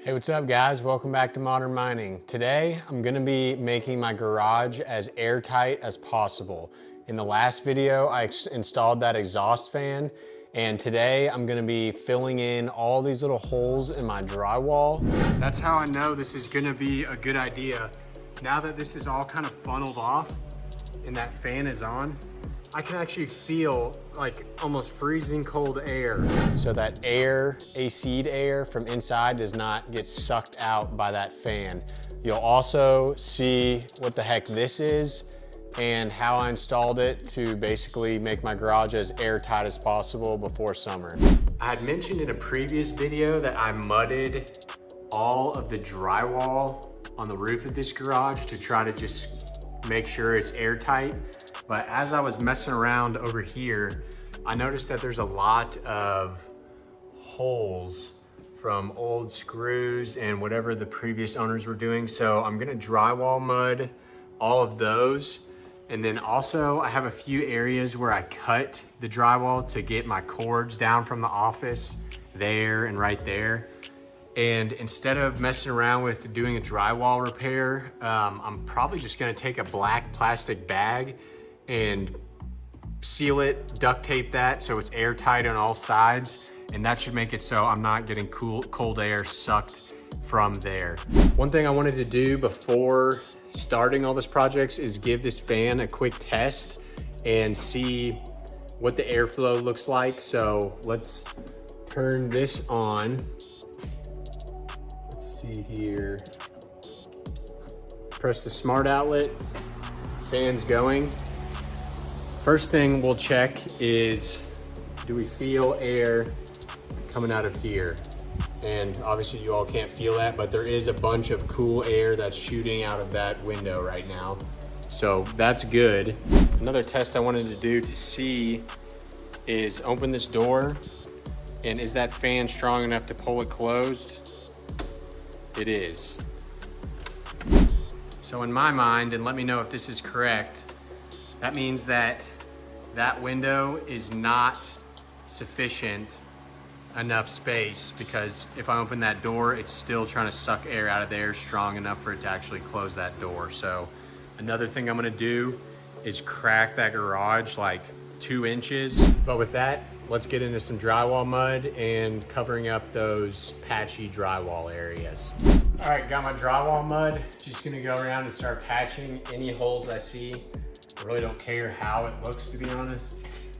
Hey, what's up guys? Welcome back to Modern Mining. Today, I'm gonna be making my garage as airtight as possible. In the last video, I installed that exhaust fan, and today I'm gonna be filling in all these little holes in my drywall. That's how I know this is gonna be a good idea. Now that this is all kind of funneled off and that fan is on, I can actually feel like almost freezing cold air. So that air, AC'd air from inside does not get sucked out by that fan. You'll also see what the heck this is and how I installed it to basically make my garage as airtight as possible before summer. I had mentioned in a previous video that I mudded all of the drywall on the roof of this garage to try to just make sure it's airtight. But as I was messing around over here, I noticed that there's a lot of holes from old screws and whatever the previous owners were doing. So I'm gonna drywall mud all of those. And then also I have a few areas where I cut the drywall to get my cords down from the office there and right there. And instead of messing around with doing a drywall repair, I'm probably just gonna take a black plastic bag and seal it, duct tape that so it's airtight on all sides, and that should make it so I'm not getting cold air sucked from there. One thing I wanted to do before starting all this projects is give this fan a quick test and see what the airflow looks like. So let's turn this on. Let's see here. Press the smart outlet, fan's going. First thing we'll check is, do we feel air coming out of here? And obviously you all can't feel that, but there is a bunch of cool air that's shooting out of that window right now. So that's good. Another test I wanted to do to see is open this door, and is that fan strong enough to pull it closed? It is. So in my mind, and let me know if this is correct, that means that that window is not sufficient enough space, because if I open that door, it's still trying to suck air out of there strong enough for it to actually close that door. So another thing I'm gonna do is crack that garage like 2 inches. But with that, let's get into some drywall mud and covering up those patchy drywall areas. All right, got my drywall mud. Just gonna go around and start patching any holes I see. I really don't care how it looks, to be honest,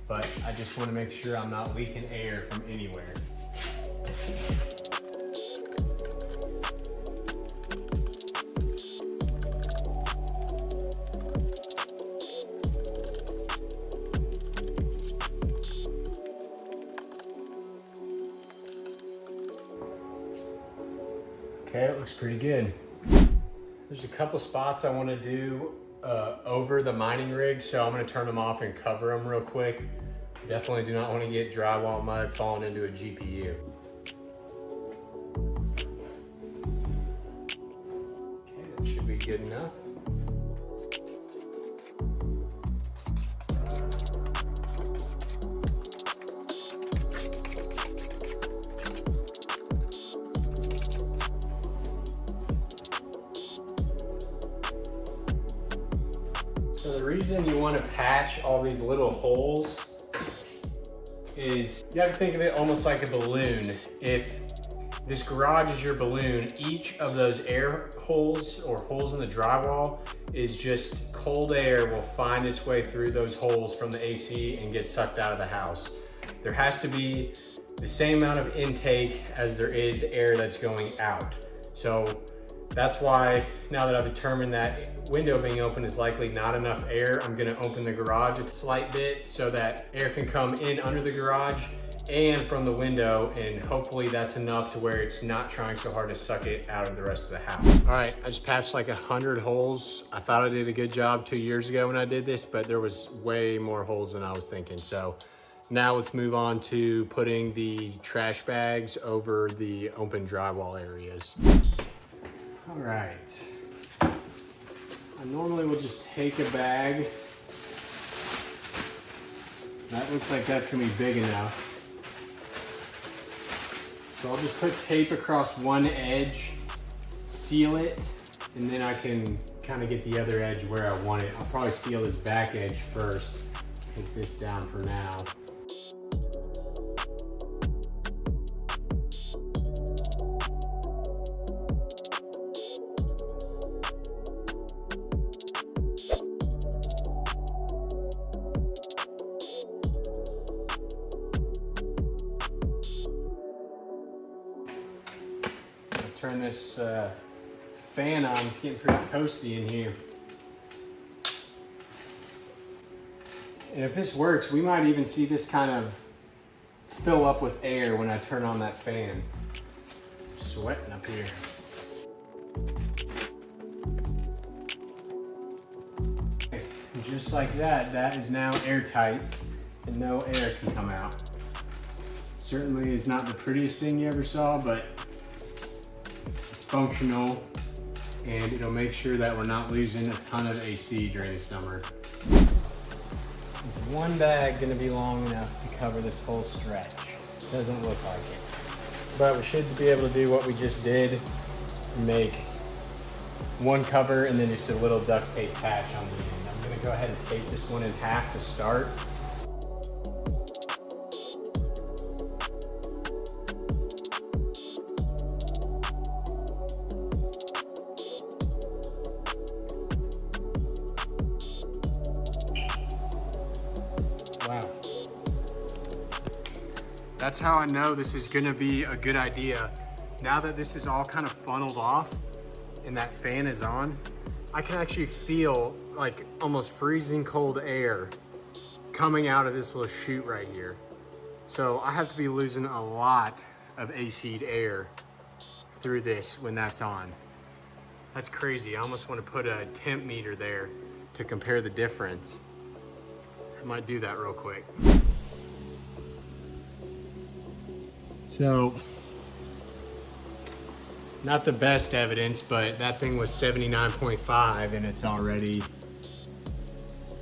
but I just want to make sure I'm not leaking air from anywhere. Okay, it looks pretty good. There's a couple spots I want to do over the mining rig, so I'm going to turn them off and cover them real quick. Definitely do not want to get drywall mud falling into a GPU. Okay, that should be good enough. So the reason you want to patch all these little holes is you have to think of it almost like a balloon. If this garage is your balloon, each of those air holes or holes in the drywall is just cold air will find its way through those holes from the AC and get sucked out of the house. There has to be the same amount of intake as there is air that's going out. So that's why, now that I've determined that window being open is likely not enough air, I'm gonna open the garage a slight bit so that air can come in under the garage and from the window, and hopefully that's enough to where it's not trying so hard to suck it out of the rest of the house. All right, I just patched like 100 holes. I thought I did a good job 2 years ago when I did this, but there was way more holes than I was thinking. So now let's move on to putting the trash bags over the open drywall areas. All right, I normally will just take a bag. That looks like that's gonna be big enough. So I'll just put tape across one edge, seal it, and then I can kind of get the other edge where I want it. I'll probably seal this back edge first. Take this down for now. Turn this fan on. It's getting pretty toasty in here. And if this works, we might even see this kind of fill up with air when I turn on that fan. I'm sweating up here. Okay. Just like that, that is now airtight and no air can come out. Certainly is not the prettiest thing you ever saw, but functional, and it'll make sure that we're not losing a ton of AC during the summer. Is one bag gonna be long enough to cover this whole stretch? Doesn't look like it. But we should be able to do what we just did, make one cover and then just a little duct tape patch on the end. I'm gonna go ahead and tape this one in half to start. Wow. That's how I know this is gonna be a good idea. Now that this is all kind of funneled off and that fan is on, I can actually feel like almost freezing cold air coming out of this little chute right here. So I have to be losing a lot of AC'd air through this when that's on. That's crazy. I almost want to put a temp meter there to compare the difference. I might do that real quick. So, not the best evidence, but that thing was 79.5 and it's already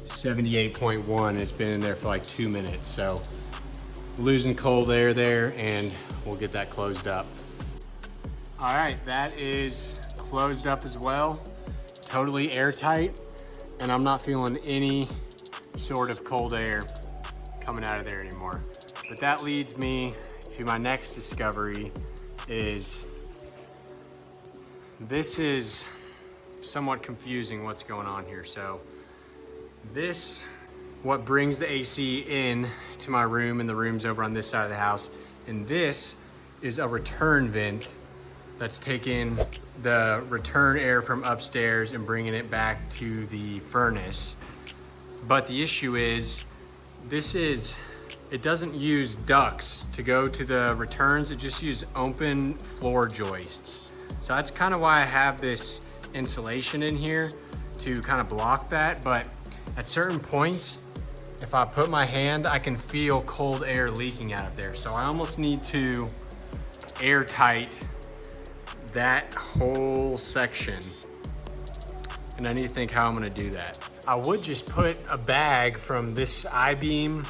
78.1. It's been in there for like 2 minutes. So, losing cold air there, and we'll get that closed up. All right, that is closed up as well. Totally airtight, and I'm not feeling any sort of cold air coming out of there anymore. But that leads me to my next discovery. Is this is somewhat confusing what's going on here. So this, what brings the AC in to my room, and the room's over on this side of the house, and this is a return vent that's taking the return air from upstairs and bringing it back to the furnace. But the issue is, it doesn't use ducts to go to the returns, it just uses open floor joists. So that's kind of why I have this insulation in here to kind of block that. But at certain points, if I put my hand, I can feel cold air leaking out of there. So I almost need to airtight that whole section. And I need to think how I'm gonna do that. I would just put a bag from this I-beam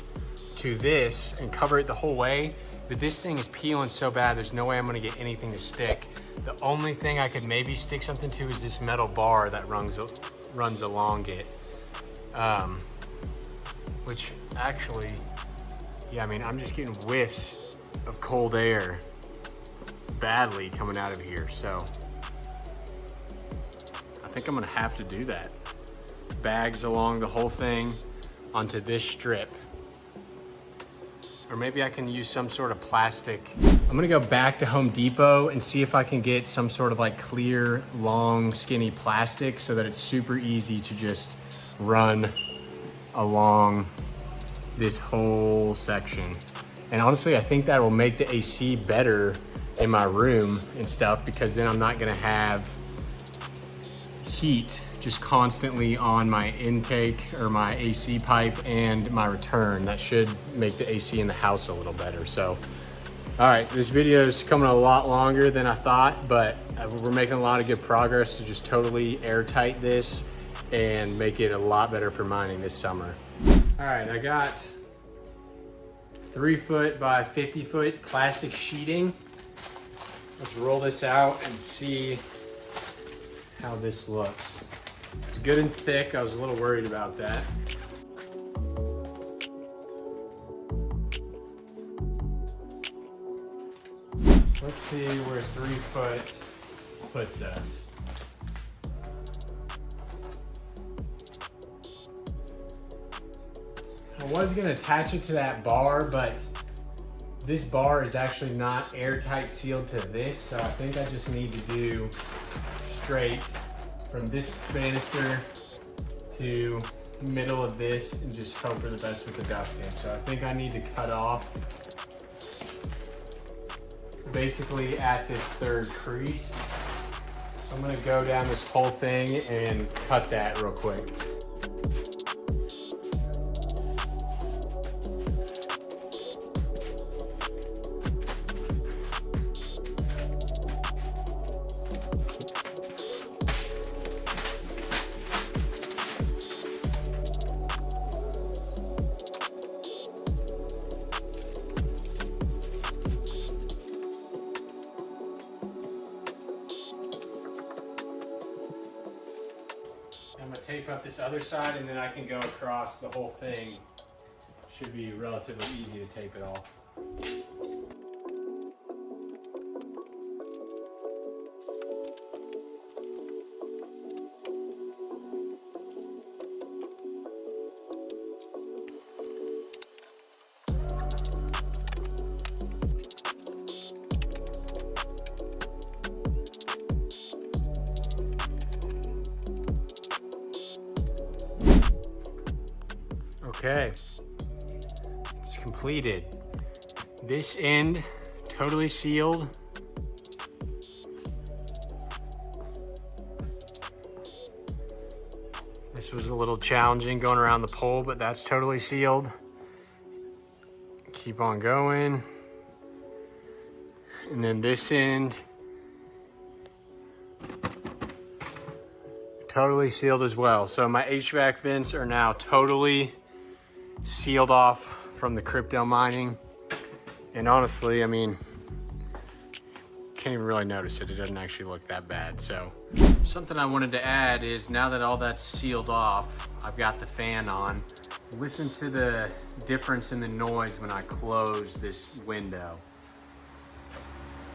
to this and cover it the whole way, but this thing is peeling so bad, there's no way I'm gonna get anything to stick. The only thing I could maybe stick something to is this metal bar that runs along it. Which actually, yeah, I mean, I'm just getting whiffs of cold air badly coming out of here. So I think I'm gonna have to do that. Bags along the whole thing onto this strip. Or maybe I can use some sort of plastic. I'm gonna go back to Home Depot and see if I can get some sort of like clear, long, skinny plastic so that it's super easy to just run along this whole section. And honestly, I think that will make the AC better in my room and stuff, because then I'm not gonna have heat just constantly on my intake or my AC pipe and my return. That should make the AC in the house a little better. So, all right, this video is coming a lot longer than I thought, but we're making a lot of good progress to just totally airtight this and make it a lot better for mining this summer. All right, I got 3 foot by 50 foot plastic sheeting Let's roll this out and see how this looks. It's good and thick. I was a little worried about that. Let's see where 3 foot puts us. I was gonna attach it to that bar, but this bar is actually not airtight sealed to this, so I think I just need to do straight from this banister to the middle of this and just hope for the best with the duct tape. So I think I need to cut off basically at this 3rd crease. So I'm gonna go down this whole thing and cut that real quick. I'm gonna tape up this other side and then I can go across the whole thing. Should be relatively easy to tape it off. Okay, it's completed. This end totally sealed. This was a little challenging going around the pole, but that's totally sealed. Keep on going. And then this end, totally sealed as well. So my HVAC vents are now totally sealed off from the crypto mining. And honestly, I mean, can't even really notice it. It doesn't actually look that bad. So something I wanted to add is now that all that's sealed off, I've got the fan on. Listen to the difference in the noise when I close this window.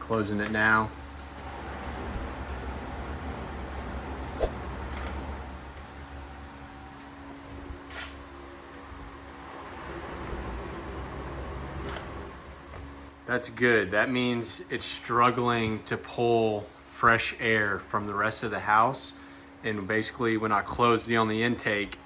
Closing it now. That's good. That means it's struggling to pull fresh air from the rest of the house. And basically when I close the only intake,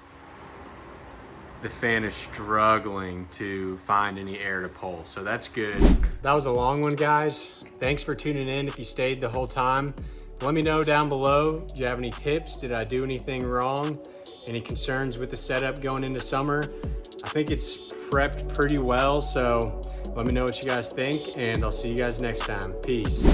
the fan is struggling to find any air to pull. So that's good. That was a long one, guys. Thanks for tuning in if you stayed the whole time. Let me know down below, do you have any tips? Did I do anything wrong? Any concerns with the setup going into summer? I think it's prepped pretty well, so let me know what you guys think, and I'll see you guys next time. Peace.